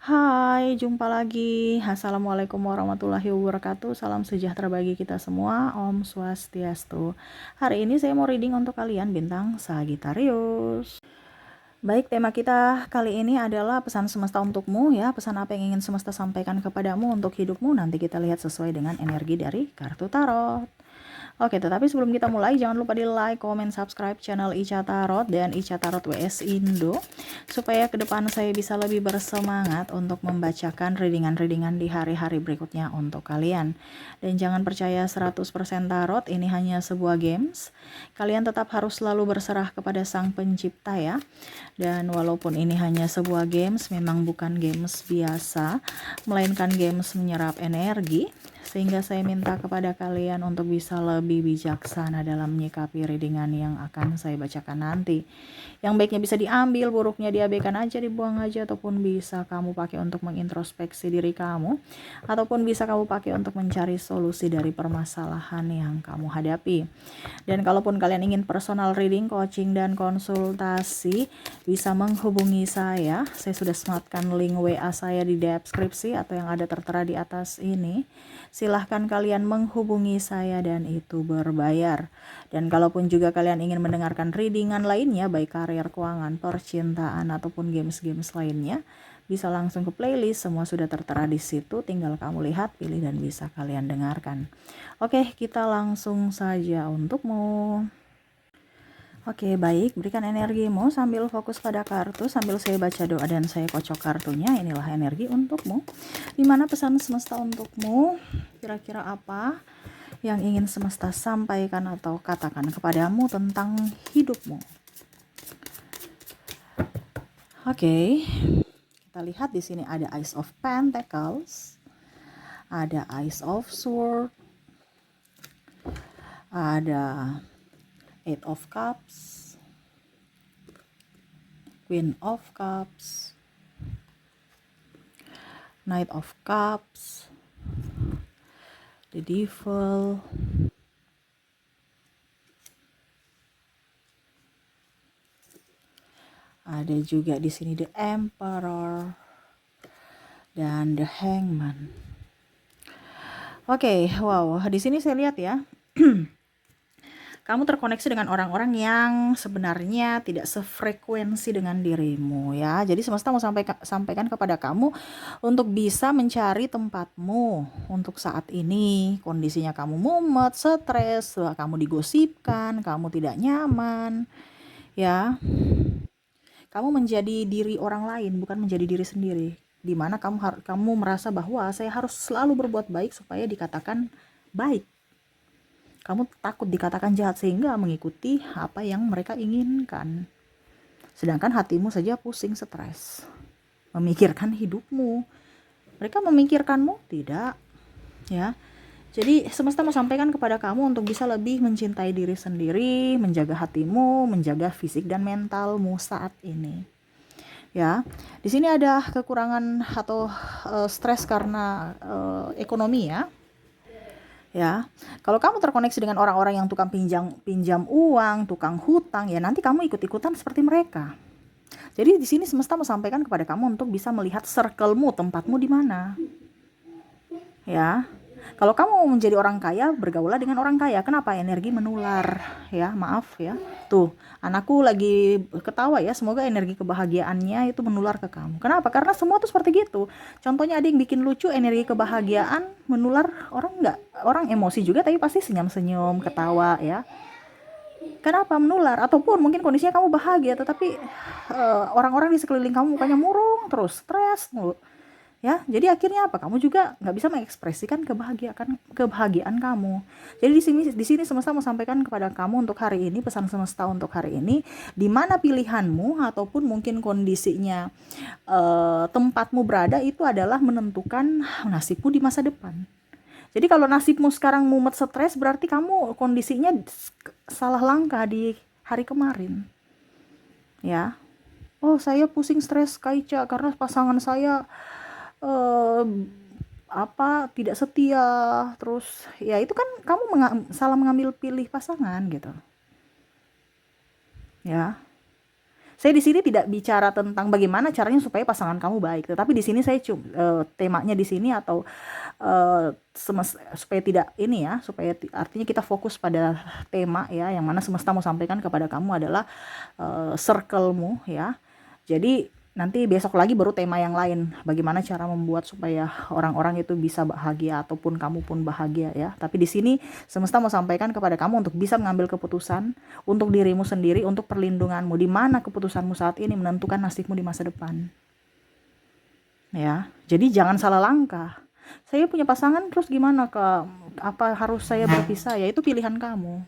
Hai, jumpa lagi. Assalamualaikum warahmatullahi wabarakatuh. Salam sejahtera bagi kita semua. Om Swastiastu. Hari ini saya mau reading untuk kalian bintang Sagittarius. Baik, tema kita kali ini adalah pesan semesta untukmu ya. Pesan apa yang ingin semesta sampaikan kepadamu untuk hidupmu. Nanti kita lihat sesuai dengan energi dari kartu tarot. Oke, tetapi sebelum kita mulai, jangan lupa di like, komen, subscribe channel Ica Tarot dan Ica Tarot WS Indo, supaya ke depan saya bisa lebih bersemangat untuk membacakan readingan-readingan di hari-hari berikutnya untuk kalian. Dan jangan percaya 100% tarot, ini hanya sebuah games. Kalian tetap harus selalu berserah kepada Sang Pencipta ya. Dan walaupun ini hanya sebuah games, memang bukan games biasa, melainkan games menyerap energi. Sehingga saya minta kepada kalian untuk bisa lebih bijaksana dalam menyikapi readingan yang akan saya bacakan nanti. Yang baiknya bisa diambil, buruknya diabaikan aja, dibuang aja, ataupun bisa kamu pakai untuk mengintrospeksi diri kamu, ataupun bisa kamu pakai untuk mencari solusi dari permasalahan yang kamu hadapi. Dan kalaupun kalian ingin personal reading, coaching, dan konsultasi, bisa menghubungi saya. Saya sudah sematkan link WA saya di deskripsi atau yang ada tertera di atas ini. Silahkan kalian menghubungi saya dan itu berbayar. Dan kalaupun juga kalian ingin mendengarkan readingan lainnya, baik karir, keuangan, percintaan, ataupun games-games lainnya, bisa langsung ke playlist, semua sudah tertera di situ, tinggal kamu lihat, pilih, dan bisa kalian dengarkan. Oke, kita langsung saja untukmu. Oke, baik, berikan energimu sambil fokus pada kartu, sambil saya baca doa dan saya kocok kartunya. Inilah energi untukmu. Dimana pesan semesta untukmu? Kira-kira apa yang ingin semesta sampaikan atau katakan kepadamu tentang hidupmu? Oke, kita lihat di sini ada Ace of Pentacles, ada Ace of Swords, ada Eight of Cups, Queen of Cups, Knight of Cups, the Devil, ada juga di sini the Emperor dan the Hangman. Oke, wow, di sini saya lihat ya. Kamu terkoneksi dengan orang-orang yang sebenarnya tidak sefrekuensi dengan dirimu ya. Jadi semesta mau sampaikan kepada kamu untuk bisa mencari tempatmu untuk saat ini. Kondisinya kamu mumet, stres, kamu digosipkan, kamu tidak nyaman ya. Kamu menjadi diri orang lain, bukan menjadi diri sendiri. Dimana kamu merasa bahwa saya harus selalu berbuat baik supaya dikatakan baik. Kamu takut dikatakan jahat sehingga mengikuti apa yang mereka inginkan. Sedangkan hatimu saja pusing, stres, memikirkan hidupmu. Mereka memikirkanmu tidak, ya. Jadi semesta mau sampaikan kepada kamu untuk bisa lebih mencintai diri sendiri, menjaga hatimu, menjaga fisik dan mentalmu saat ini. Ya, di sini ada kekurangan atau stres karena ekonomi ya. Ya, kalau kamu terkoneksi dengan orang-orang yang tukang pinjam uang, tukang hutang, ya nanti kamu ikut-ikutan seperti mereka. Jadi di sini semesta mau sampaikan kepada kamu untuk bisa melihat circle-mu, tempatmu di mana. Ya, kalau kamu mau menjadi orang kaya, bergaulah dengan orang kaya. Kenapa? Energi menular. Ya, maaf ya. Tuh, anakku lagi ketawa ya. Semoga energi kebahagiaannya itu menular ke kamu. Kenapa? Karena semua tuh seperti gitu. Contohnya ada yang bikin lucu, energi kebahagiaan menular, orang nggak, orang emosi juga tapi pasti senyum-senyum, ketawa ya. Kenapa menular? Ataupun mungkin kondisinya kamu bahagia, tetapi orang-orang di sekeliling kamu mukanya murung, terus stres mulu. Ya, jadi akhirnya apa? Kamu juga nggak bisa mengekspresikan kebahagiaan kamu. Jadi di sini semesta mau sampaikan kepada kamu untuk hari ini, pesan semesta untuk hari ini, di mana pilihanmu ataupun mungkin kondisinya tempatmu berada itu adalah menentukan nasibmu di masa depan. Jadi kalau nasibmu sekarang mumet, stres, berarti kamu kondisinya salah langkah di hari kemarin. Ya. Oh, saya pusing stres Kaica karena pasangan saya eh, tidak setia, terus ya itu kan kamu salah mengambil pilih pasangan gitu ya. Saya di sini tidak bicara tentang bagaimana caranya supaya pasangan kamu baik, tetapi di sini saya temanya di sini atau supaya tidak ini ya, supaya artinya kita fokus pada tema ya, yang mana semesta mau sampaikan kepada kamu adalah circle-mu ya. Jadi nanti besok lagi baru tema yang lain, bagaimana cara membuat supaya orang-orang itu bisa bahagia ataupun kamu pun bahagia ya. Tapi di sini semesta mau sampaikan kepada kamu untuk bisa mengambil keputusan untuk dirimu sendiri, untuk perlindunganmu, di mana keputusanmu saat ini menentukan nasibmu di masa depan. Ya, jadi jangan salah langkah. Saya punya pasangan terus gimana, apa harus saya berpisah? Ya itu pilihan kamu.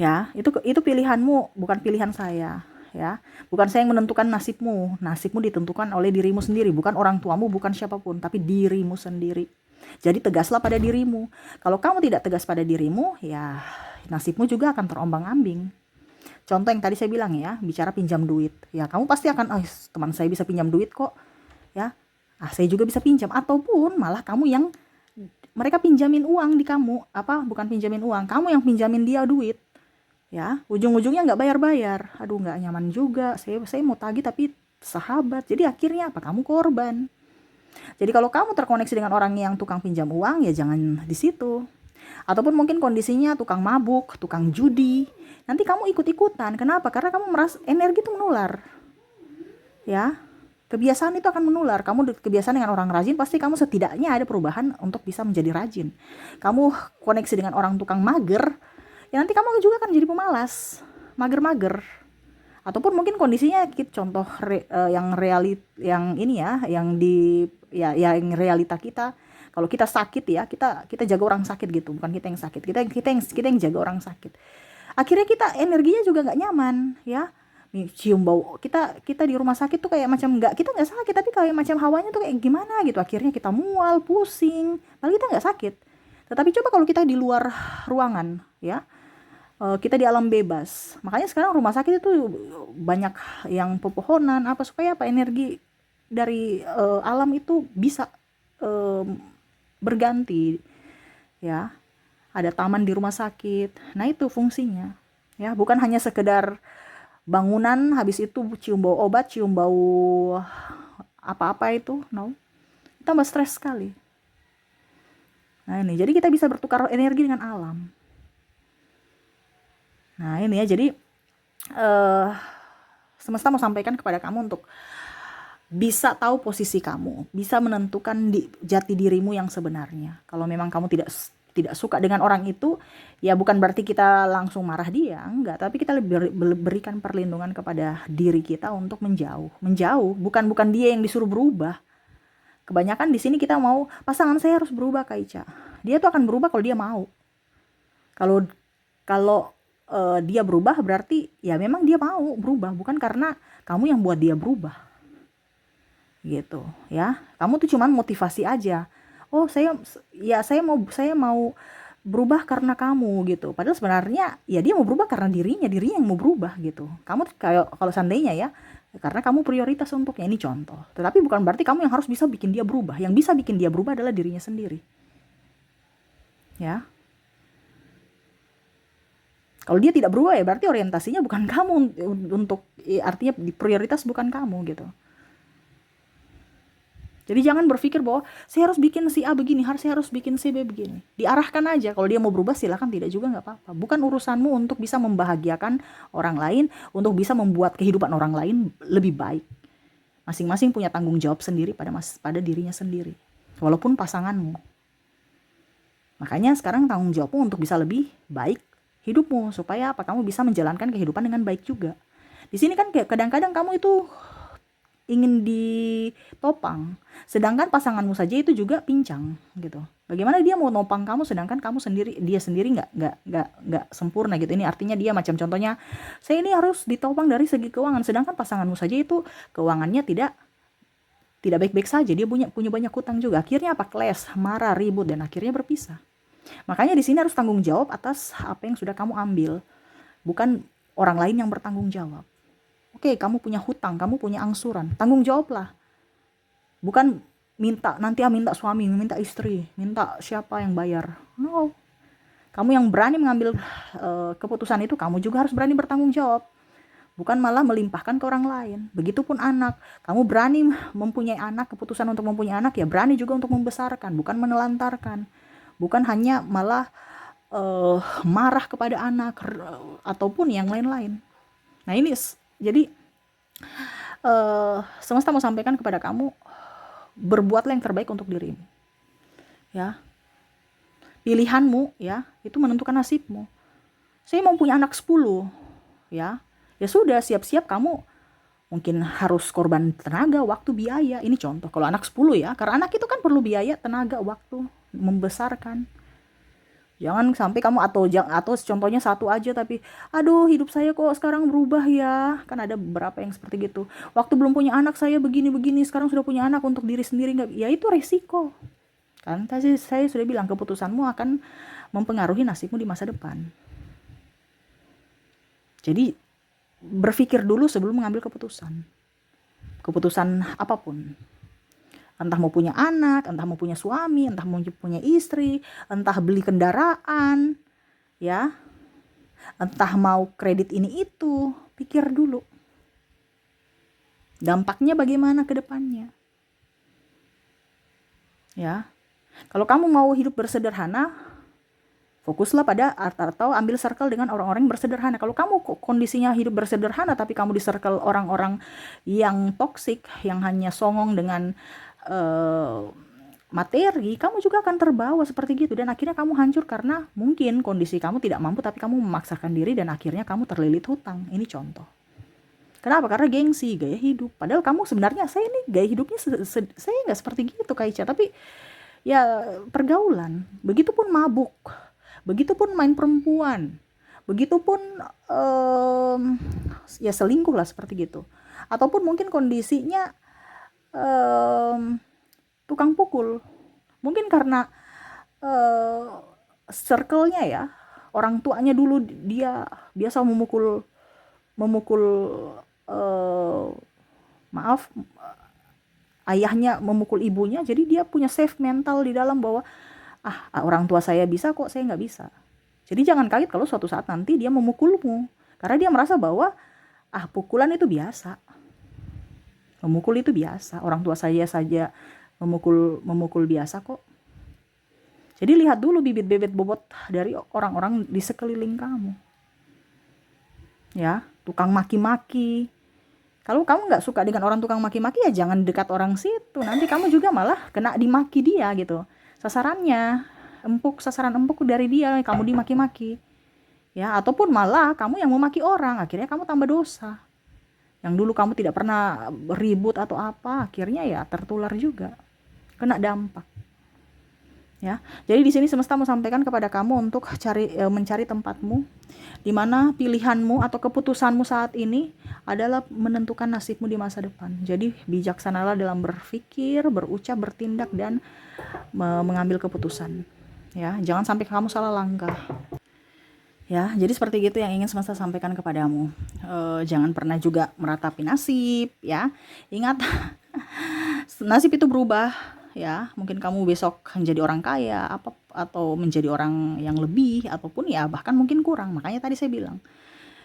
Ya, itu pilihanmu, bukan pilihan saya. Ya, bukan saya yang menentukan nasibmu. Nasibmu ditentukan oleh dirimu sendiri, bukan orang tuamu, bukan siapapun, tapi dirimu sendiri. Jadi tegaslah pada dirimu. Kalau kamu tidak tegas pada dirimu, ya nasibmu juga akan terombang-ambing. Contoh yang tadi saya bilang ya, bicara pinjam duit. Ya, kamu pasti akan, oh, teman saya bisa pinjam duit kok. Ya, saya juga bisa pinjam. Ataupun malah kamu yang mereka pinjamin uang di kamu, bukan pinjamin uang, kamu yang pinjamin dia duit. Ya, ujung-ujungnya nggak bayar-bayar. Aduh, nggak nyaman juga. Saya mau tagih tapi sahabat. Jadi akhirnya apa? Kamu korban. Jadi kalau kamu terkoneksi dengan orang yang tukang pinjam uang, ya jangan di situ. Ataupun mungkin kondisinya tukang mabuk, tukang judi. Nanti kamu ikut-ikutan. Kenapa? Karena kamu merasa energi itu menular. Ya, kebiasaan itu akan menular. Kamu kebiasaan dengan orang rajin, pasti kamu setidaknya ada perubahan untuk bisa menjadi rajin. Kamu koneksi dengan orang tukang mager, ya nanti kamu juga akan jadi pemalas, mager-mager. Ataupun mungkin kondisinya contoh yang ini ya, yang realita kita. Kalau kita sakit ya, kita jaga orang sakit gitu, bukan kita yang sakit. Kita yang jaga orang sakit. Akhirnya kita energinya juga nggak nyaman ya. Cium bau kita di rumah sakit tuh kayak macam kita nggak sakit, tapi kayak macam hawanya tuh kayak gimana gitu. Akhirnya kita mual, pusing, padahal kita nggak sakit. Tetapi coba kalau kita di luar ruangan ya, kita di alam bebas. Makanya sekarang rumah sakit itu banyak yang pepohonan supaya energi dari alam itu bisa berganti ya. Ada taman di rumah sakit. Nah, itu fungsinya. Ya, bukan hanya sekedar bangunan habis itu cium bau obat, cium bau apa-apa itu. No. Tambah stres sekali. Nah, ini. Jadi kita bisa bertukar energi dengan alam. Nah, ini ya, jadi semesta mau sampaikan kepada kamu untuk bisa tahu posisi kamu, bisa menentukan jati dirimu yang sebenarnya. Kalau memang kamu tidak suka dengan orang itu, ya bukan berarti kita langsung marah dia, enggak, tapi kita lebih berikan perlindungan kepada diri kita untuk menjauh, bukan dia yang disuruh berubah. Kebanyakan di sini kita mau pasangan saya harus berubah, Kak Ica. Dia tuh akan berubah kalau dia mau. Kalau dia berubah berarti ya memang dia mau berubah, bukan karena kamu yang buat dia berubah. Gitu ya. Kamu tuh cuman motivasi aja. Oh, saya mau berubah karena kamu gitu. Padahal sebenarnya ya dia mau berubah karena dirinya yang mau berubah gitu. Kamu kayak kalau seandainya ya, karena kamu prioritas untuknya, ini contoh. Tetapi bukan berarti kamu yang harus bisa bikin dia berubah. Yang bisa bikin dia berubah adalah dirinya sendiri. Ya. Kalau dia tidak berubah ya berarti orientasinya bukan kamu untuk artinya prioritas bukan kamu gitu. Jadi jangan berpikir bahwa saya harus bikin si A begini, saya harus bikin si B begini. Diarahkan aja. Kalau dia mau berubah silakan, tidak juga nggak apa-apa. Bukan urusanmu untuk bisa membahagiakan orang lain, untuk bisa membuat kehidupan orang lain lebih baik. Masing-masing punya tanggung jawab sendiri pada dirinya sendiri. Walaupun pasanganmu. Makanya sekarang tanggung jawabmu untuk bisa lebih baik hidupmu, supaya kamu bisa menjalankan kehidupan dengan baik juga. Di sini kan kadang-kadang kamu itu ingin ditopang, sedangkan pasanganmu saja itu juga pincang gitu. Bagaimana dia mau nopang kamu sedangkan dia sendiri nggak sempurna gitu. Ini artinya dia macam contohnya, saya ini harus ditopang dari segi keuangan, sedangkan pasanganmu saja itu keuangannya tidak baik-baik saja, dia punya banyak hutang juga. Akhirnya clash, marah, ribut, dan akhirnya berpisah. Makanya di sini harus tanggung jawab atas apa yang sudah kamu ambil, bukan orang lain yang bertanggung jawab. Oke, kamu punya hutang, kamu punya angsuran, tanggung jawablah. Bukan nanti minta suami, minta istri, minta siapa yang bayar. No. Kamu yang berani mengambil keputusan itu, kamu juga harus berani bertanggung jawab. bukan malah melimpahkan ke orang lain. Begitupun anak, kamu berani mempunyai anak, keputusan untuk mempunyai anak ya berani juga untuk membesarkan, bukan menelantarkan, bukan hanya malah marah kepada anak ataupun yang lain-lain. Nah ini jadi semesta mau sampaikan kepada kamu, berbuatlah yang terbaik untuk dirimu, ya. Pilihanmu ya itu menentukan nasibmu. Saya mau punya anak 10, ya sudah, siap-siap kamu mungkin harus korban tenaga, waktu, biaya. Ini contoh kalau anak 10 ya, karena anak itu kan perlu biaya, tenaga, waktu membesarkan. Jangan sampai kamu atau contohnya satu aja tapi aduh hidup saya kok sekarang berubah ya. Kan ada beberapa yang seperti gitu. Waktu belum punya anak saya begini-begini, sekarang sudah punya anak untuk diri sendiri enggak. Ya itu resiko. Kan tadi saya sudah bilang keputusanmu akan mempengaruhi nasibmu di masa depan. Jadi berpikir dulu sebelum mengambil keputusan. Keputusan apapun. Entah mau punya anak, entah mau punya suami, entah mau punya istri, entah beli kendaraan, ya. Entah mau kredit ini itu, pikir dulu. Dampaknya bagaimana ke depannya. Ya. Kalau kamu mau hidup bersederhana, fokuslah pada atau ambil circle dengan orang-orang yang bersederhana. Kalau kamu kondisinya hidup bersederhana tapi kamu di circle orang-orang yang toksik, yang hanya songong dengan materi, kamu juga akan terbawa seperti gitu dan akhirnya kamu hancur karena mungkin kondisi kamu tidak mampu tapi kamu memaksakan diri dan akhirnya kamu terlilit hutang. Ini contoh. Kenapa? Karena gengsi, gaya hidup. Padahal kamu sebenarnya, saya ini gaya hidupnya saya nggak seperti gitu Kak Ica, tapi ya pergaulan. Begitupun mabuk, begitupun main perempuan, begitupun ya selingkuh lah seperti gitu. Ataupun mungkin kondisinya tukang pukul. Mungkin karena circle-nya ya, orang tuanya dulu dia biasa memukul maaf, ayahnya memukul ibunya, jadi dia punya safe mental di dalam bahwa orang tua saya bisa kok, saya nggak bisa. Jadi jangan kaget kalau suatu saat nanti dia memukulmu, karena dia merasa bahwa pukulan itu biasa, memukul itu biasa, orang tua saya saja memukul biasa kok. Jadi lihat dulu bibit-bibit bobot dari orang-orang di sekeliling kamu, ya. Tukang maki-maki, kalau kamu nggak suka dengan orang tukang maki-maki ya jangan dekat orang situ, nanti kamu juga malah kena dimaki dia gitu. Sasarannya sasaran empuk dari dia, kamu dimaki-maki, ya. Ataupun malah kamu yang memaki orang, akhirnya kamu tambah dosa. Yang dulu kamu tidak pernah ribut atau apa, akhirnya ya tertular juga, kena dampak, ya. Jadi di sini semesta mau sampaikan kepada kamu untuk mencari tempatmu, di mana pilihanmu atau keputusanmu saat ini adalah menentukan nasibmu di masa depan. Jadi bijaksanalah dalam berpikir, berucap, bertindak dan mengambil keputusan, ya. Jangan sampai kamu salah langkah, ya. Jadi seperti gitu yang ingin semesta sampaikan kepadamu. Jangan pernah juga meratapi nasib, ya. Ingat nasib itu berubah, ya. Mungkin kamu besok menjadi orang kaya atau menjadi orang yang lebih ataupun ya bahkan mungkin kurang. Makanya tadi saya bilang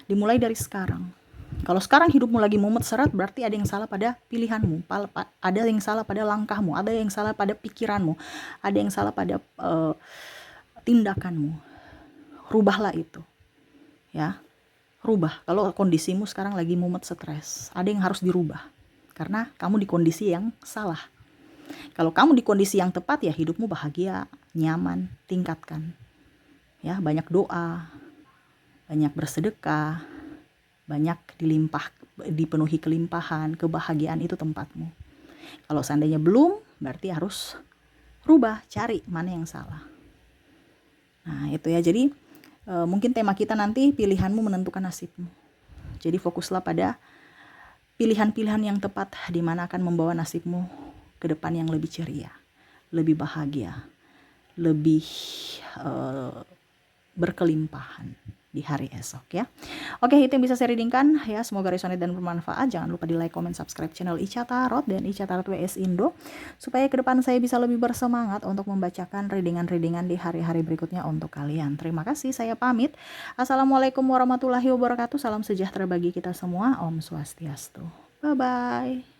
dimulai dari sekarang. Kalau sekarang hidupmu lagi mumet seret, berarti ada yang salah pada pilihanmu, ada yang salah pada langkahmu, ada yang salah pada pikiranmu, ada yang salah pada tindakanmu. Rubahlah itu, ya. Rubah. Kalau kondisimu sekarang lagi mumet stres, ada yang harus dirubah karena kamu di kondisi yang salah. Kalau kamu di kondisi yang tepat, ya hidupmu bahagia, nyaman, tingkatkan, ya. Banyak doa, banyak bersedekah, banyak dipenuhi kelimpahan, kebahagiaan itu tempatmu. Kalau seandainya belum, berarti harus rubah, cari mana yang salah. Nah itu ya, jadi mungkin tema kita nanti pilihanmu menentukan nasibmu. Jadi fokuslah pada pilihan-pilihan yang tepat di mana akan membawa nasibmu ke depan yang lebih ceria, lebih bahagia, lebih berkelimpahan. di hari esok ya. Oke, itu yang bisa saya readingkan ya. Semoga resonate dan bermanfaat. Jangan lupa di like, comment, subscribe channel Ica Tarot dan Ica Tarot WS Indo supaya ke depan saya bisa lebih bersemangat untuk membacakan readingan-readingan di hari-hari berikutnya untuk kalian. Terima kasih, saya pamit. Assalamualaikum warahmatullahi wabarakatuh. Salam sejahtera bagi kita semua. Om Swastiastu. Bye bye.